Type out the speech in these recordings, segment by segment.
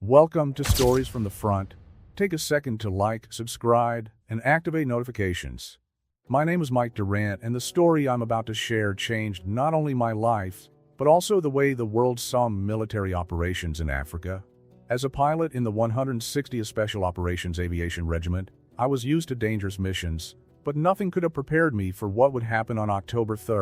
Welcome to Stories from the Front. Take a second to like, subscribe, and activate notifications. My name is Mike Durant, and the story I'm about to share changed not only my life, but also the way the world saw military operations in Africa. As a pilot in the 160th Special Operations Aviation Regiment, I was used to dangerous missions, but nothing could have prepared me for what would happen on October 3,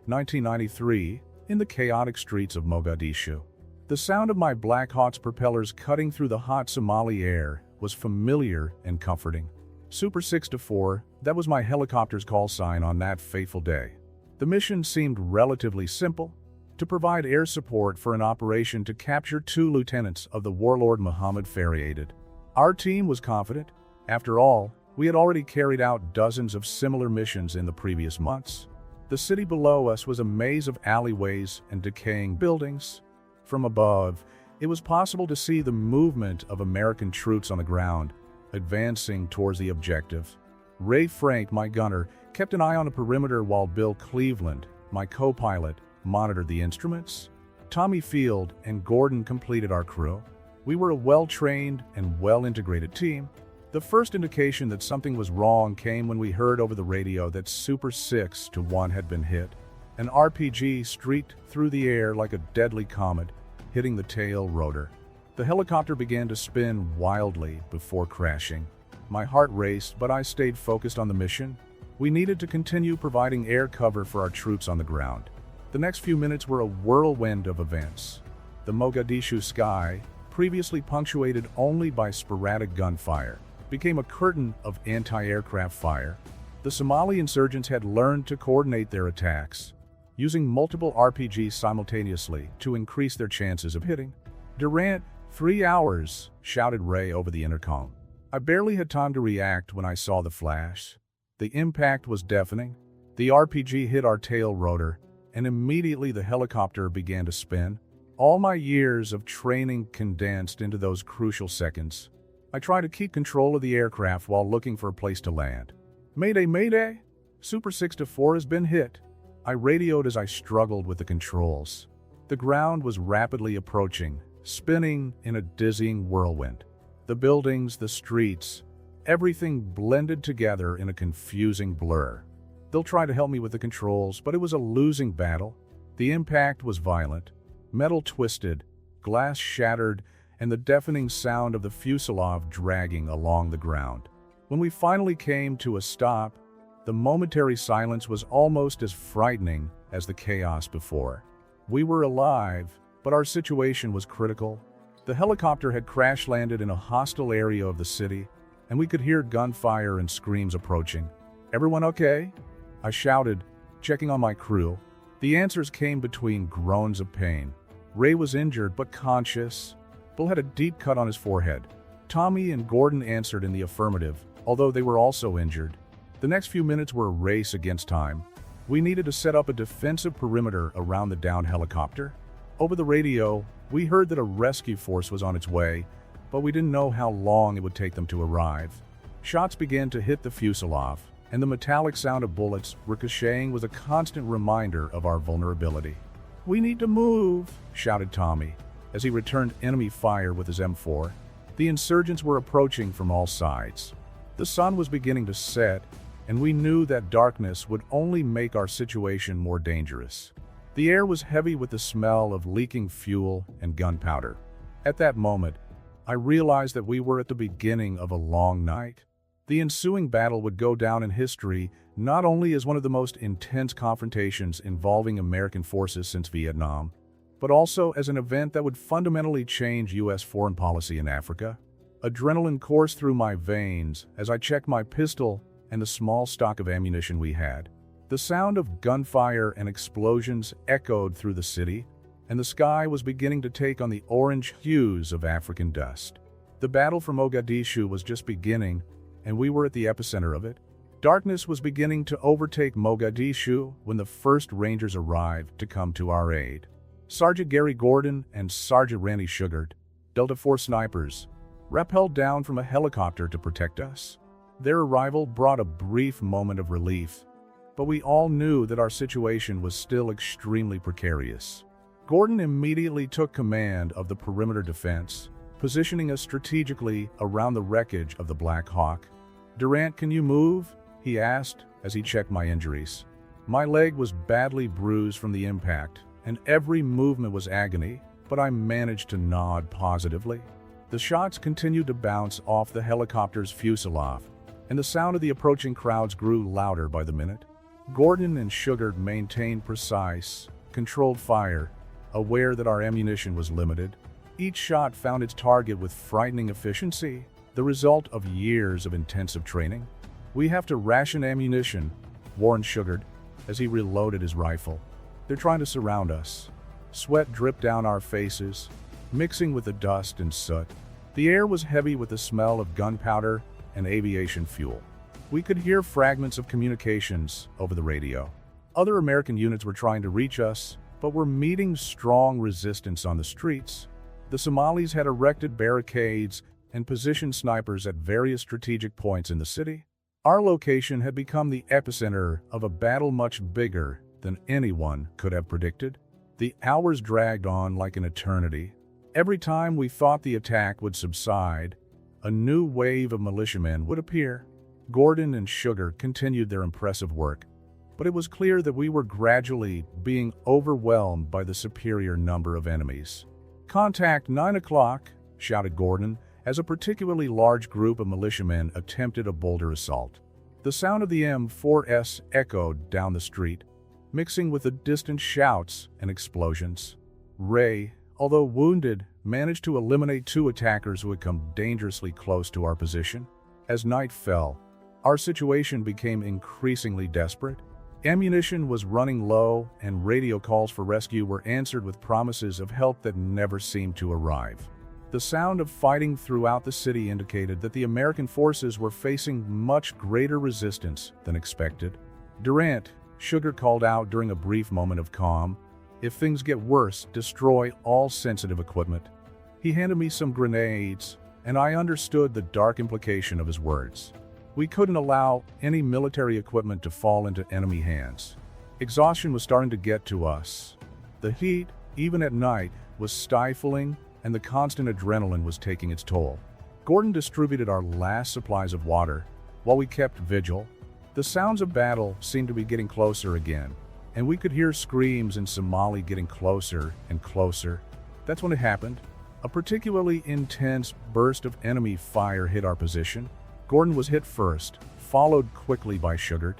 1993, in the chaotic streets of Mogadishu. The sound of my Black Hawk's propellers cutting through the hot Somali air was familiar and comforting. Super 6-4, that was my helicopter's call sign on that fateful day. The mission seemed relatively simple: to provide air support for an operation to capture 2 lieutenants of the warlord Mohammed Farriated. Our team was confident. After all, we had already carried out dozens of similar missions in the previous months. The city below us was a maze of alleyways and decaying buildings. From above, it was possible to see the movement of American troops on the ground, advancing towards the objective. Ray Frank, my gunner, kept an eye on the perimeter while Bill Cleveland, my co-pilot, monitored the instruments. Tommy Field and Gordon completed our crew. We were a well-trained and well-integrated team. The first indication that something was wrong came when we heard over the radio that Super 6-1 had been hit. An RPG streaked through the air like a deadly comet, hitting the tail rotor. The helicopter began to spin wildly before crashing. My heart raced, but I stayed focused on the mission. We needed to continue providing air cover for our troops on the ground. The next few minutes were a whirlwind of events. The Mogadishu sky, previously punctuated only by sporadic gunfire, became a curtain of anti-aircraft fire. The Somali insurgents had learned to coordinate their attacks, using multiple RPGs simultaneously to increase their chances of hitting. "Durant, 3 hours," shouted Ray over the intercom. I barely had time to react when I saw the flash. The impact was deafening. The RPG hit our tail rotor, and immediately the helicopter began to spin. All my years of training condensed into those crucial seconds. I tried to keep control of the aircraft while looking for a place to land. "Mayday, mayday! Super 6-4 has been hit," I radioed as I struggled with the controls. The ground was rapidly approaching, spinning in a dizzying whirlwind. The buildings, the streets, everything blended together in a confusing blur. They'll try to help me with the controls, but it was a losing battle. The impact was violent. Metal twisted, glass shattered, and the deafening sound of the fuselage dragging along the ground. When we finally came to a stop, the momentary silence was almost as frightening as the chaos before. We were alive, but our situation was critical. The helicopter had crash-landed in a hostile area of the city, and we could hear gunfire and screams approaching. "Everyone okay?" I shouted, checking on my crew. The answers came between groans of pain. Ray was injured but conscious. Bill had a deep cut on his forehead. Tommy and Gordon answered in the affirmative, although they were also injured. The next few minutes were a race against time. We needed to set up a defensive perimeter around the downed helicopter. Over the radio, we heard that a rescue force was on its way, but we didn't know how long it would take them to arrive. Shots began to hit the fuselage, and the metallic sound of bullets ricocheting was a constant reminder of our vulnerability. "We need to move," shouted Tommy, as he returned enemy fire with his M4. The insurgents were approaching from all sides. The sun was beginning to set, and we knew that darkness would only make our situation more dangerous. The air was heavy with the smell of leaking fuel and gunpowder. At that moment, I realized that we were at the beginning of a long night. The ensuing battle would go down in history not only as one of the most intense confrontations involving American forces since Vietnam, but also as an event that would fundamentally change U.S. foreign policy in Africa. Adrenaline coursed through my veins as I checked my pistol and the small stock of ammunition we had. The sound of gunfire and explosions echoed through the city, and the sky was beginning to take on the orange hues of African dust. The battle for Mogadishu was just beginning, and we were at the epicenter of it. Darkness was beginning to overtake Mogadishu when the first Rangers arrived to come to our aid. Sergeant Gary Gordon and Sergeant Randy Sugart, Delta Force snipers, rappelled down from a helicopter to protect us. Their arrival brought a brief moment of relief, but we all knew that our situation was still extremely precarious. Gordon immediately took command of the perimeter defense, positioning us strategically around the wreckage of the Black Hawk. "Durant, can you move?" he asked as he checked my injuries. My leg was badly bruised from the impact, and every movement was agony, but I managed to nod positively. The shots continued to bounce off the helicopter's fuselage, and the sound of the approaching crowds grew louder by the minute. Gordon and Sugar maintained precise, controlled fire, aware that our ammunition was limited. Each shot found its target with frightening efficiency, the result of years of intensive training. "We have to ration ammunition," warned Sugar as he reloaded his rifle. "They're trying to surround us." Sweat dripped down our faces, mixing with the dust and soot. The air was heavy with the smell of gunpowder and aviation fuel. We could hear fragments of communications over the radio. Other American units were trying to reach us, but were meeting strong resistance on the streets. The Somalis had erected barricades and positioned snipers at various strategic points in the city. Our location had become the epicenter of a battle much bigger than anyone could have predicted. The hours dragged on like an eternity. Every time we thought the attack would subside, a new wave of militiamen would appear. Gordon and Sugar continued their impressive work, but it was clear that we were gradually being overwhelmed by the superior number of enemies. "Contact 9 o'clock, shouted Gordon, as a particularly large group of militiamen attempted a bolder assault. The sound of the M4S echoed down the street, mixing with the distant shouts and explosions. Ray, although wounded, managed to eliminate 2 attackers who had come dangerously close to our position. As night fell, our situation became increasingly desperate. Ammunition was running low, and radio calls for rescue were answered with promises of help that never seemed to arrive. The sound of fighting throughout the city indicated that the American forces were facing much greater resistance than expected. "Durant," Sugar called out during a brief moment of calm, "if things get worse, destroy all sensitive equipment." He handed me some grenades, and I understood the dark implication of his words. We couldn't allow any military equipment to fall into enemy hands. Exhaustion was starting to get to us. The heat, even at night, was stifling, and the constant adrenaline was taking its toll. Gordon distributed our last supplies of water, while we kept vigil. The sounds of battle seemed to be getting closer again, and we could hear screams in Somali getting closer and closer. That's when it happened. A particularly intense burst of enemy fire hit our position. Gordon was hit first, followed quickly by Sugar.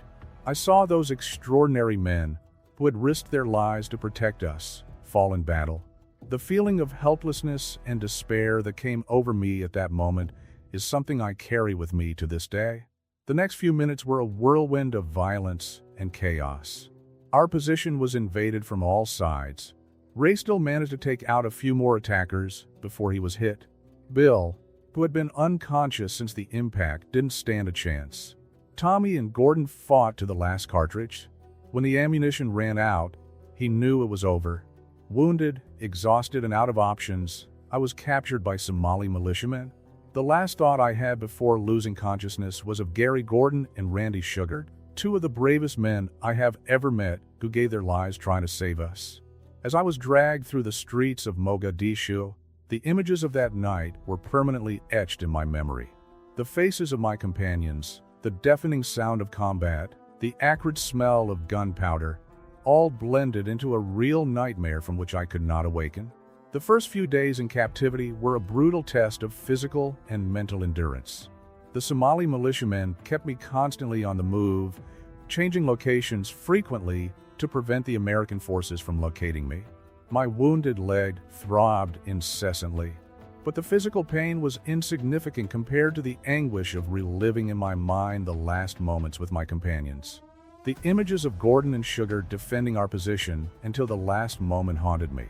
I saw those extraordinary men, who had risked their lives to protect us, fall in battle. The feeling of helplessness and despair that came over me at that moment is something I carry with me to this day. The next few minutes were a whirlwind of violence and chaos. Our position was invaded from all sides. Ray still managed to take out a few more attackers before he was hit. Bill, who had been unconscious since the impact, didn't stand a chance. Tommy and Gordon fought to the last cartridge. When the ammunition ran out, he knew it was over. Wounded, exhausted, and out of options, I was captured by Somali militiamen. The last thought I had before losing consciousness was of Gary Gordon and Randy Sugar, 2 of the bravest men I have ever met who gave their lives trying to save us. As I was dragged through the streets of Mogadishu, the images of that night were permanently etched in my memory. The faces of my companions, the deafening sound of combat, the acrid smell of gunpowder, all blended into a real nightmare from which I could not awaken. The first few days in captivity were a brutal test of physical and mental endurance. The Somali militiamen kept me constantly on the move, changing locations frequently to prevent the American forces from locating me. My wounded leg throbbed incessantly, but the physical pain was insignificant compared to the anguish of reliving in my mind the last moments with my companions. The images of Gordon and Sugar defending our position until the last moment haunted me.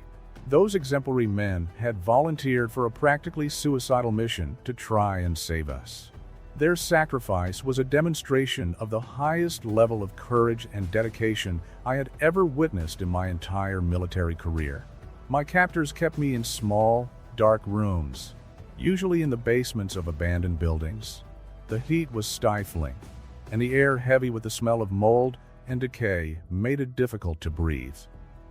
Those exemplary men had volunteered for a practically suicidal mission to try and save us. Their sacrifice was a demonstration of the highest level of courage and dedication I had ever witnessed in my entire military career. My captors kept me in small, dark rooms, usually in the basements of abandoned buildings. The heat was stifling, and the air heavy with the smell of mold and decay made it difficult to breathe.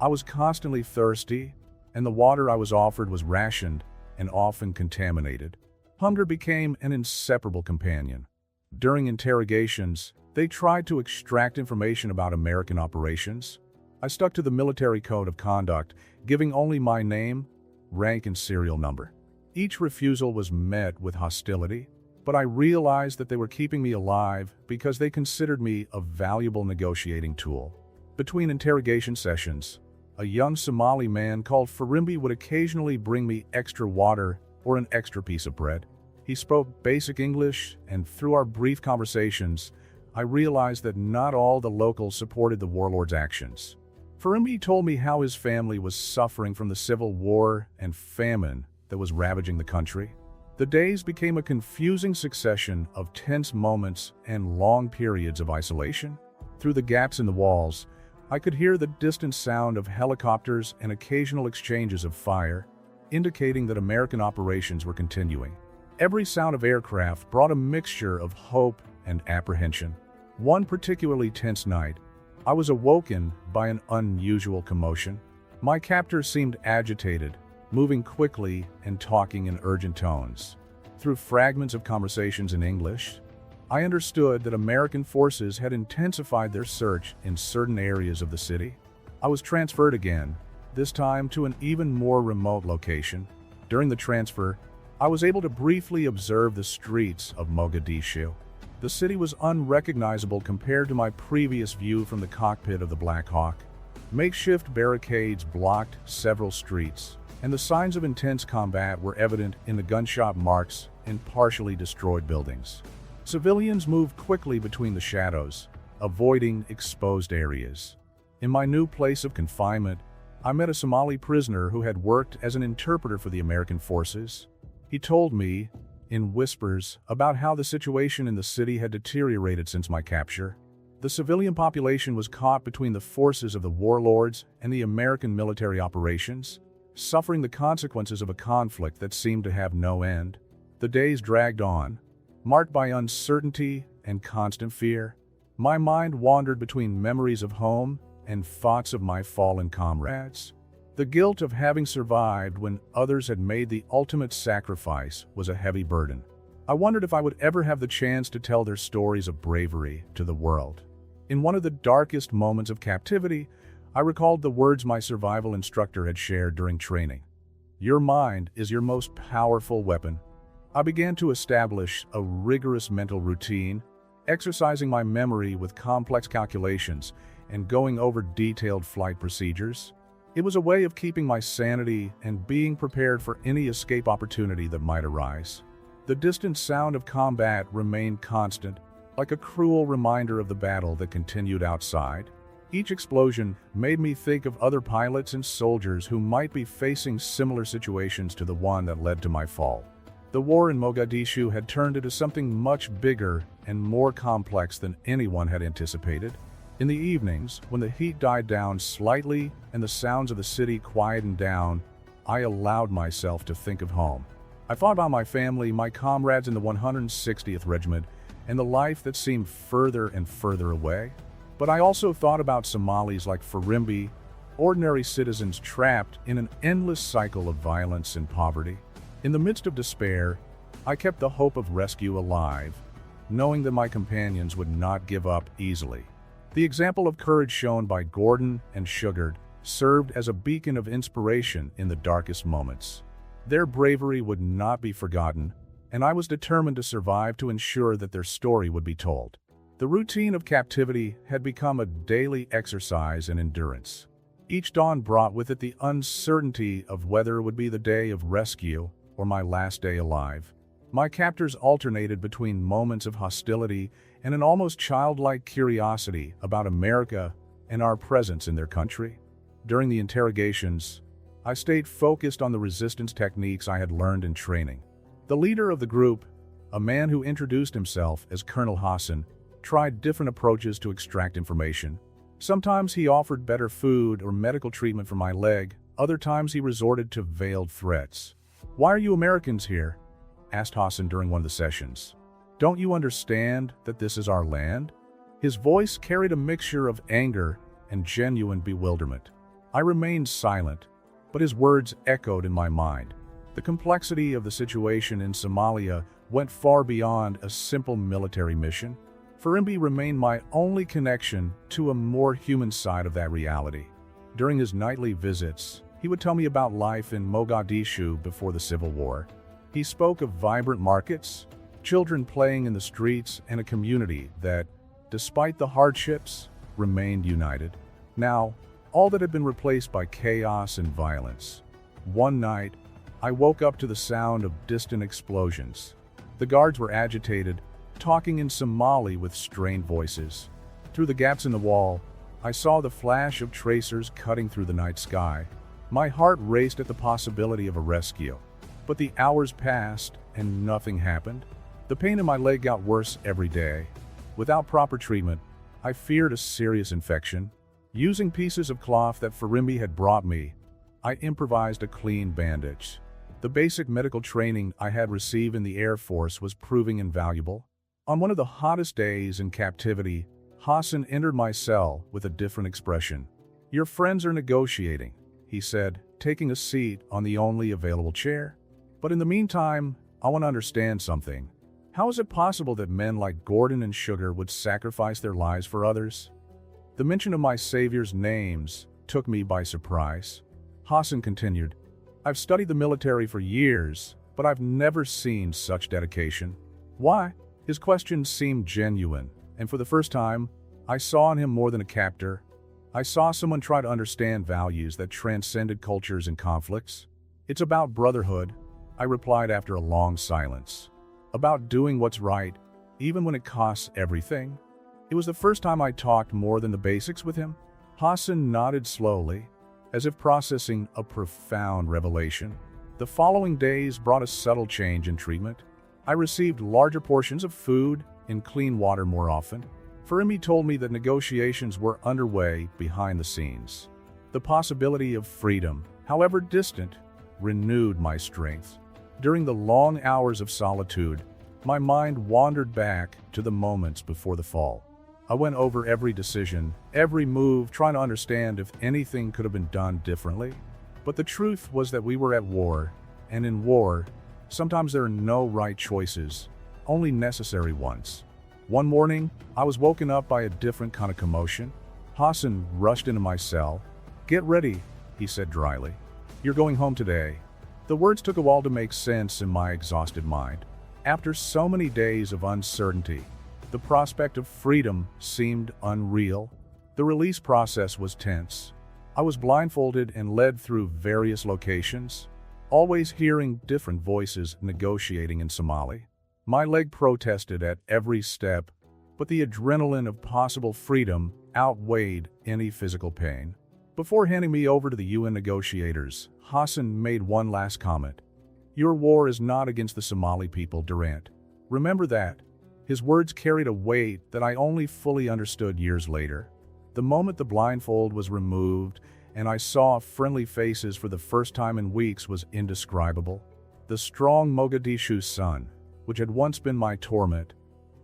I was constantly thirsty, and the water I was offered was rationed and often contaminated. Hunger became an inseparable companion. During interrogations, they tried to extract information about American operations. I stuck to the military code of conduct, giving only my name, rank, and serial number. Each refusal was met with hostility, but I realized that they were keeping me alive because they considered me a valuable negotiating tool. Between interrogation sessions, a young Somali man called Firimbi would occasionally bring me extra water or an extra piece of bread. He spoke basic English, and through our brief conversations, I realized that not all the locals supported the warlord's actions. Firimbi told me how his family was suffering from the civil war and famine that was ravaging the country. The days became a confusing succession of tense moments and long periods of isolation. Through the gaps in the walls, I could hear the distant sound of helicopters and occasional exchanges of fire, indicating that American operations were continuing. Every sound of aircraft brought a mixture of hope and apprehension. One particularly tense night, I was awoken by an unusual commotion. My captor seemed agitated, moving quickly and talking in urgent tones. Through fragments of conversations in English, I understood that American forces had intensified their search in certain areas of the city. I was transferred again, this time to an even more remote location. During the transfer, I was able to briefly observe the streets of Mogadishu. The city was unrecognizable compared to my previous view from the cockpit of the Black Hawk. Makeshift barricades blocked several streets, and the signs of intense combat were evident in the gunshot marks in partially destroyed buildings. Civilians moved quickly between the shadows, avoiding exposed areas. In my new place of confinement, I met a Somali prisoner who had worked as an interpreter for the American forces. He told me, in whispers, about how the situation in the city had deteriorated since my capture. The civilian population was caught between the forces of the warlords and the American military operations, suffering the consequences of a conflict that seemed to have no end. The days dragged on, marked by uncertainty and constant fear. My mind wandered between memories of home and thoughts of my fallen comrades. The guilt of having survived when others had made the ultimate sacrifice was a heavy burden. I wondered if I would ever have the chance to tell their stories of bravery to the world. In one of the darkest moments of captivity, I recalled the words my survival instructor had shared during training. "Your mind is your most powerful weapon." I began to establish a rigorous mental routine, exercising my memory with complex calculations and going over detailed flight procedures. It was a way of keeping my sanity and being prepared for any escape opportunity that might arise. The distant sound of combat remained constant, like a cruel reminder of the battle that continued outside. Each explosion made me think of other pilots and soldiers who might be facing similar situations to the one that led to my fall. The war in Mogadishu had turned into something much bigger and more complex than anyone had anticipated. In the evenings, when the heat died down slightly and the sounds of the city quietened down, I allowed myself to think of home. I thought about my family, my comrades in the 160th Regiment, and the life that seemed further and further away. But I also thought about Somalis like Firimbi, ordinary citizens trapped in an endless cycle of violence and poverty. In the midst of despair, I kept the hope of rescue alive, knowing that my companions would not give up easily. The example of courage shown by Gordon and Sugared served as a beacon of inspiration in the darkest moments. Their bravery would not be forgotten, and I was determined to survive to ensure that their story would be told. The routine of captivity had become a daily exercise in endurance. Each dawn brought with it the uncertainty of whether it would be the day of rescue or my last day alive. My captors alternated between moments of hostility and an almost childlike curiosity about America and our presence in their country. During the interrogations, I stayed focused on the resistance techniques I had learned in training. The leader of the group, a man who introduced himself as Colonel Hassan, tried different approaches to extract information. Sometimes he offered better food or medical treatment for my leg, other times he resorted to veiled threats. "Why are you Americans here?" asked Hassan during one of the sessions. "Don't you understand that this is our land?" His voice carried a mixture of anger and genuine bewilderment. I remained silent, but his words echoed in my mind. The complexity of the situation in Somalia went far beyond a simple military mission. Firimbi remained my only connection to a more human side of that reality. During his nightly visits, he would tell me about life in Mogadishu before the civil war. He spoke of vibrant markets, children playing in the streets, and a community that, despite the hardships, remained united. Now, all that had been replaced by chaos and violence. One night, I woke up to the sound of distant explosions. The guards were agitated, talking in Somali with strained voices. Through the gaps in the wall, I saw the flash of tracers cutting through the night sky. My heart raced at the possibility of a rescue. But the hours passed and nothing happened. The pain in my leg got worse every day. Without proper treatment, I feared a serious infection. Using pieces of cloth that Firimbi had brought me, I improvised a clean bandage. The basic medical training I had received in the Air Force was proving invaluable. On one of the hottest days in captivity, Hassan entered my cell with a different expression. "Your friends are negotiating," he said, taking a seat on the only available chair. "But in the meantime, I want to understand something. How is it possible that men like Gordon and Sugar would sacrifice their lives for others?" The mention of my savior's names took me by surprise. Hassan continued, "I've studied the military for years, but I've never seen such dedication." "Why?" His question seemed genuine, and for the first time, I saw in him more than a captor. I saw someone try to understand values that transcended cultures and conflicts. "It's about brotherhood," I replied after a long silence. "About doing what's right, even when it costs everything." It was the first time I talked more than the basics with him. Hassan nodded slowly, as if processing a profound revelation. The following days brought a subtle change in treatment. I received larger portions of food and clean water more often. Firimbi told me that negotiations were underway behind the scenes. The possibility of freedom, however distant, renewed my strength. During the long hours of solitude, my mind wandered back to the moments before the fall. I went over every decision, every move, trying to understand if anything could have been done differently. But the truth was that we were at war, and in war, sometimes there are no right choices, only necessary ones. One morning, I was woken up by a different kind of commotion. Hassan rushed into my cell. "Get ready," he said dryly. "You're going home today." The words took a while to make sense in my exhausted mind. After so many days of uncertainty, the prospect of freedom seemed unreal. The release process was tense. I was blindfolded and led through various locations, always hearing different voices negotiating in Somali. My leg protested at every step, but the adrenaline of possible freedom outweighed any physical pain. Before handing me over to the UN negotiators, Hassan made one last comment. "Your war is not against the Somali people, Durant. Remember that." His words carried a weight that I only fully understood years later. The moment the blindfold was removed and I saw friendly faces for the first time in weeks was indescribable. The strong Mogadishu sun, which had once been my torment,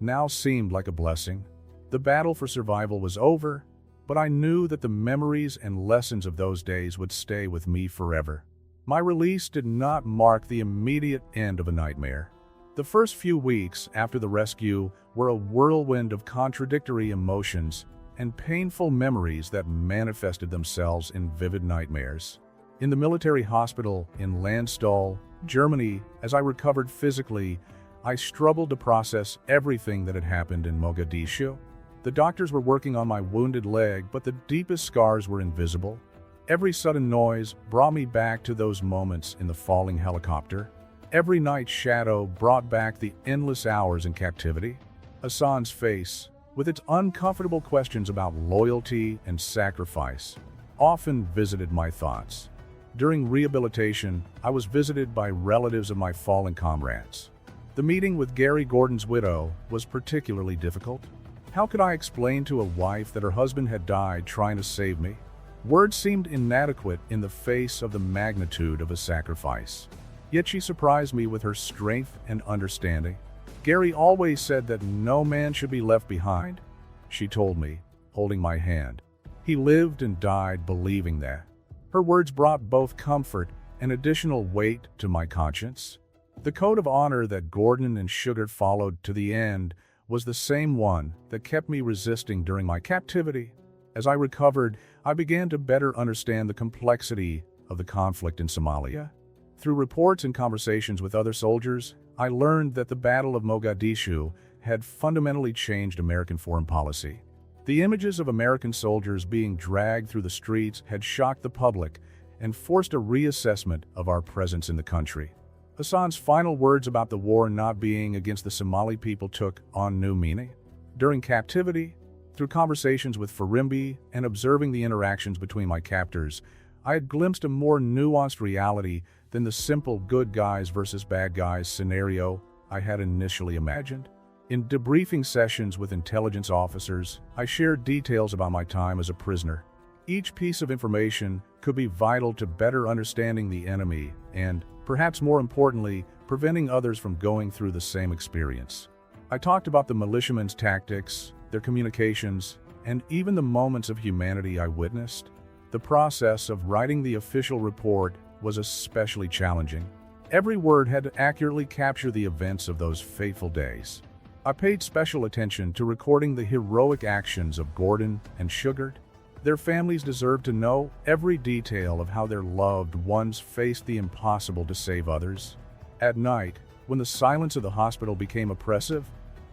now seemed like a blessing. The battle for survival was over, but I knew that the memories and lessons of those days would stay with me forever. My release did not mark the immediate end of a nightmare. The first few weeks after the rescue were a whirlwind of contradictory emotions and painful memories that manifested themselves in vivid nightmares. In the military hospital in Landstuhl, Germany, as I recovered physically, I struggled to process everything that had happened in Mogadishu. The doctors were working on my wounded leg, but the deepest scars were invisible. Every sudden noise brought me back to those moments in the falling helicopter. Every night shadow brought back the endless hours in captivity. Hassan's face, with its uncomfortable questions about loyalty and sacrifice, often visited my thoughts. During rehabilitation, I was visited by relatives of my fallen comrades. The meeting with Gary Gordon's widow was particularly difficult. How could I explain to a wife that her husband had died trying to save me? Words seemed inadequate in the face of the magnitude of a sacrifice. Yet she surprised me with her strength and understanding. "Gary always said that no man should be left behind," she told me, holding my hand. "He lived and died believing that." Her words brought both comfort an additional weight to my conscience. The code of honor that Gordon and Sugar followed to the end was the same one that kept me resisting during my captivity. As I recovered, I began to better understand the complexity of the conflict in Somalia. Through reports and conversations with other soldiers, I learned that the Battle of Mogadishu had fundamentally changed American foreign policy. The images of American soldiers being dragged through the streets had shocked the public and forced a reassessment of our presence in the country. Hassan's final words about the war not being against the Somali people took on new meaning. During captivity, through conversations with Firimbi and observing the interactions between my captors, I had glimpsed a more nuanced reality than the simple good guys versus bad guys scenario I had initially imagined. In debriefing sessions with intelligence officers, I shared details about my time as a prisoner. Each piece of information could be vital to better understanding the enemy and, perhaps more importantly, preventing others from going through the same experience. I talked about the militiamen's tactics, their communications, and even the moments of humanity I witnessed. The process of writing the official report was especially challenging. Every word had to accurately capture the events of those fateful days. I paid special attention to recording the heroic actions of Gordon and Sugar. Their families deserved to know every detail of how their loved ones faced the impossible to save others. At night, when the silence of the hospital became oppressive,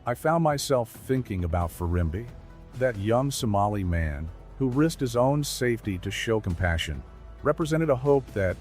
I found myself thinking about Firimbi, that young Somali man who risked his own safety to show compassion, represented a hope that,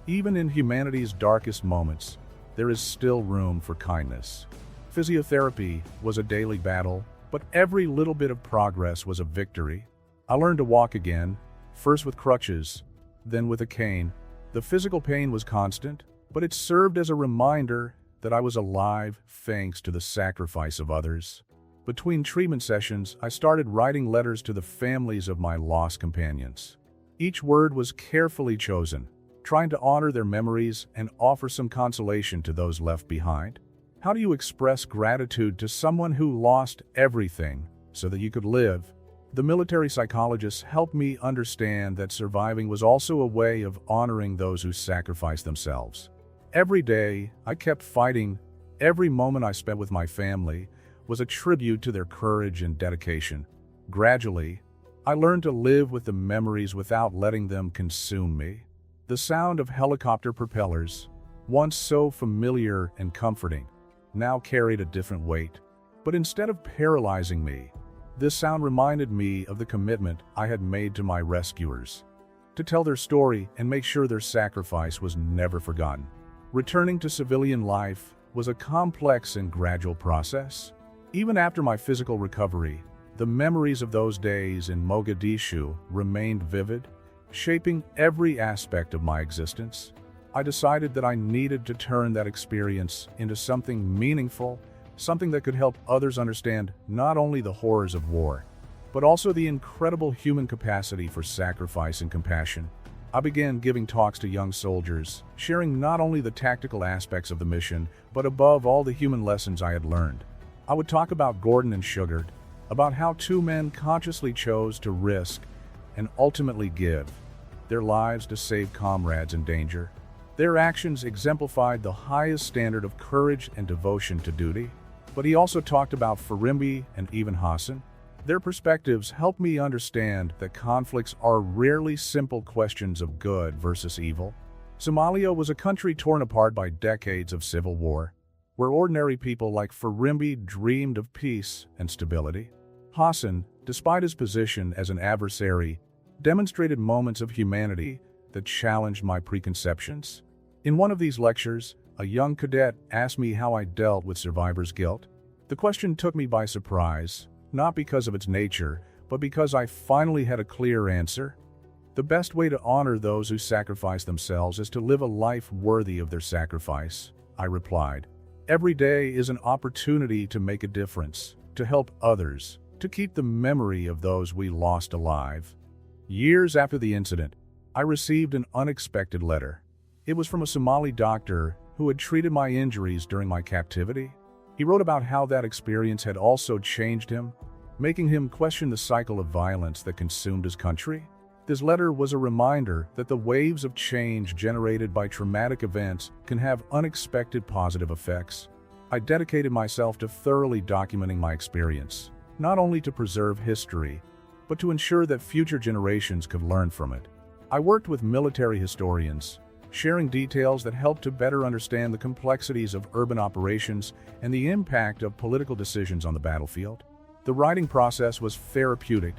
even in humanity's darkest moments, there is still room for kindness. Physiotherapy was a daily battle, but every little bit of progress was a victory. I learned to walk again, first with crutches, then with a cane. The physical pain was constant, but it served as a reminder that I was alive thanks to the sacrifice of others. Between treatment sessions, I started writing letters to the families of my lost companions. Each word was carefully chosen, trying to honor their memories and offer some consolation to those left behind. How do you express gratitude to someone who lost everything so that you could live? The military psychologists helped me understand that surviving was also a way of honoring those who sacrificed themselves. Every day, I kept fighting. Every moment I spent with my family was a tribute to their courage and dedication. Gradually, I learned to live with the memories without letting them consume me. The sound of helicopter propellers, once so familiar and comforting, now carried a different weight. But instead of paralyzing me, this sound reminded me of the commitment I had made to my rescuers, to tell their story and make sure their sacrifice was never forgotten. Returning to civilian life was a complex and gradual process. Even after my physical recovery, the memories of those days in Mogadishu remained vivid, shaping every aspect of my existence. I decided that I needed to turn that experience into something meaningful, something that could help others understand not only the horrors of war, but also the incredible human capacity for sacrifice and compassion. I began giving talks to young soldiers, sharing not only the tactical aspects of the mission, but above all the human lessons I had learned. I would talk about Gordon and Sugar, about how two men consciously chose to risk and ultimately give their lives to save comrades in danger. Their actions exemplified the highest standard of courage and devotion to duty. But he also talked about Firimbi and even Hassan. Their perspectives helped me understand that conflicts are rarely simple questions of good versus evil. Somalia was a country torn apart by decades of civil war, where ordinary people like Firimbi dreamed of peace and stability. Hassan, despite his position as an adversary, demonstrated moments of humanity that challenged my preconceptions. In one of these lectures, a young cadet asked me how I dealt with survivor's guilt. The question took me by surprise, not because of its nature, but because I finally had a clear answer. The best way to honor those who sacrifice themselves is to live a life worthy of their sacrifice, I replied. Every day is an opportunity to make a difference, to help others, to keep the memory of those we lost alive. Years after the incident, I received an unexpected letter. It was from a Somali doctor who had treated my injuries during my captivity. He wrote about how that experience had also changed him, making him question the cycle of violence that consumed his country. This letter was a reminder that the waves of change generated by traumatic events can have unexpected positive effects. I dedicated myself to thoroughly documenting my experience, not only to preserve history, but to ensure that future generations could learn from it. I worked with military historians, sharing details that helped to better understand the complexities of urban operations and the impact of political decisions on the battlefield. The writing process was therapeutic,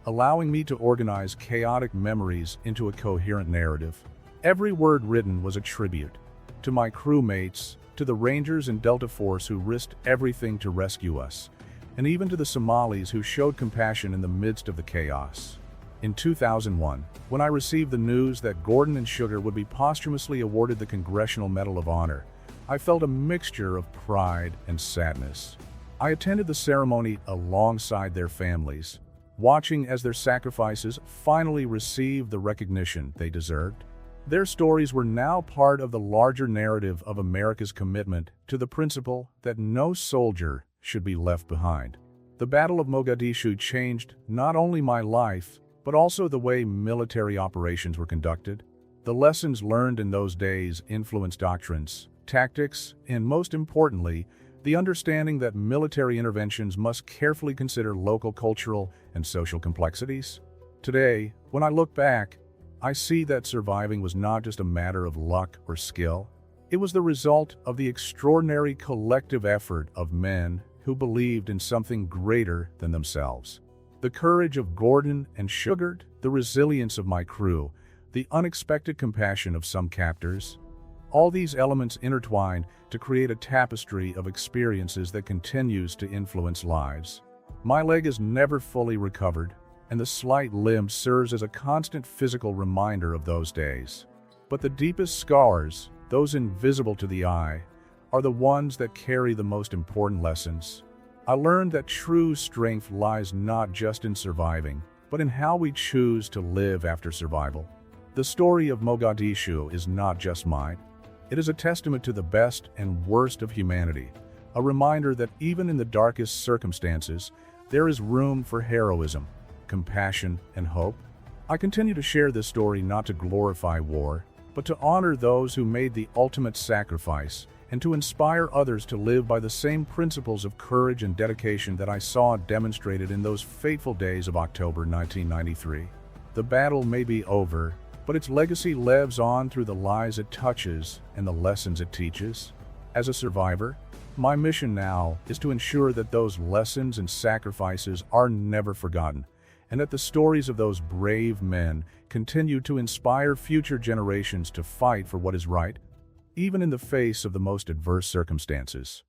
allowing me to organize chaotic memories into a coherent narrative. Every word written was a tribute to my crewmates, to the Rangers and Delta Force who risked everything to rescue us, and even to the Somalis who showed compassion in the midst of the chaos. In 2001, when I received the news that Gordon and Sugar would be posthumously awarded the Congressional Medal of Honor, I felt a mixture of pride and sadness. I attended the ceremony alongside their families, watching as their sacrifices finally received the recognition they deserved. Their stories were now part of the larger narrative of America's commitment to the principle that no soldier should be left behind. The Battle of Mogadishu changed not only my life, but also the way military operations were conducted. The lessons learned in those days influenced doctrines, tactics, and most importantly, the understanding that military interventions must carefully consider local cultural and social complexities. Today, when I look back, I see that surviving was not just a matter of luck or skill. It was the result of the extraordinary collective effort of men who believed in something greater than themselves. The courage of Gordon and Sugar, the resilience of my crew, the unexpected compassion of some captors, all these elements intertwine to create a tapestry of experiences that continues to influence lives. My leg is never fully recovered, and the slight limp serves as a constant physical reminder of those days. But the deepest scars, those invisible to the eye, are the ones that carry the most important lessons. I learned that true strength lies not just in surviving, but in how we choose to live after survival. The story of Mogadishu is not just mine. It is a testament to the best and worst of humanity, a reminder that even in the darkest circumstances, there is room for heroism, compassion, and hope. I continue to share this story not to glorify war, but to honor those who made the ultimate sacrifice and to inspire others to live by the same principles of courage and dedication that I saw demonstrated in those fateful days of October 1993. The battle may be over, but its legacy lives on through the lives it touches and the lessons it teaches. As a survivor, my mission now is to ensure that those lessons and sacrifices are never forgotten, and that the stories of those brave men continue to inspire future generations to fight for what is right, even in the face of the most adverse circumstances.